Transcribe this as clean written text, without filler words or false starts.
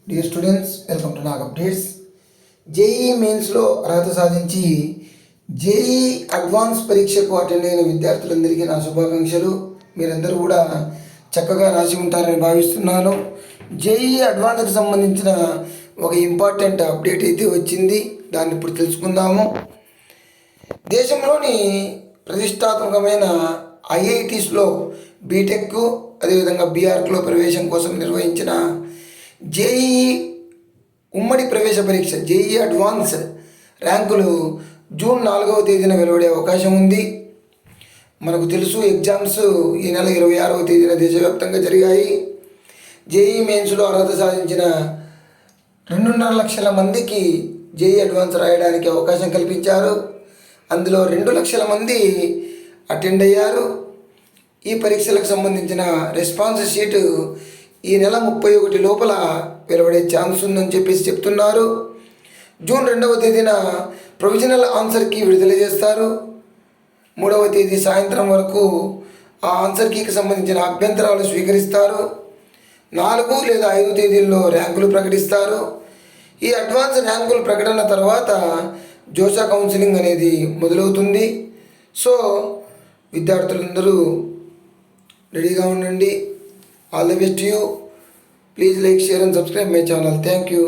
Dear students, welcome to Nag updates. JE మెయిన్స్లో అర్హత సాధించి జేఈ అడ్వాన్స్ పరీక్షకు అటెండ్ అయిన విద్యార్థులందరికీ నా శుభాకాంక్షలు. మీరందరూ కూడా చక్కగా రాసి ఉంటారని భావిస్తున్నాను. జేఈ అడ్వాన్స్కి సంబంధించిన ఒక ఇంపార్టెంట్ అప్డేట్ అయితే వచ్చింది. దాన్ని ఇప్పుడు తెలుసుకుందాము. దేశంలోని ప్రతిష్టాత్మకమైన ఐఐటీస్లో బీటెక్ అదేవిధంగా బీఆర్క్లో ప్రవేశం కోసం నిర్వహించిన జేఈఈ ఉమ్మడి ప్రవేశ పరీక్ష జేఈఈ అడ్వాన్స్ ర్యాంకులు జూన్ 4వ తేదీన వెలువడే అవకాశం ఉంది. మనకు తెలుసు, ఎగ్జామ్స్ ఈ నెల 26వ తేదీన దేశవ్యాప్తంగా జరిగాయి. జేఈఈ మెయిన్స్లో అర్హత సాధించిన 2.5 లక్షల మందికి జేఈఈ అడ్వాన్స్ రాయడానికి అవకాశం కల్పించారు. అందులో 2 లక్షల మంది అటెండ్ అయ్యారు. ఈ పరీక్షలకు సంబంధించిన రెస్పాన్స్ షీటు ఈ నెల 31 లోపల వెలువడే ఛాన్స్ ఉందని చెప్తున్నారు. జూన్ 2వ తేదీన ప్రొవిజనల్ ఆన్సర్ కీ విడుదల చేస్తారు. 3వ తేదీ సాయంత్రం వరకు ఆ ఆన్సర్ కీకి సంబంధించిన అభ్యంతరాలు స్వీకరిస్తారు. 4 లేదా 5 తేదీల్లో ర్యాంకులు ప్రకటిస్తారు. ఈ అడ్వాన్స్ ర్యాంకుల ప్రకటన తర్వాత జోసా కౌన్సిలింగ్ అనేది మొదలవుతుంది. సో విద్యార్థులందరూ రెడీగా ఉండండి. All the best to you. Please like, share and subscribe my channel. Thank you.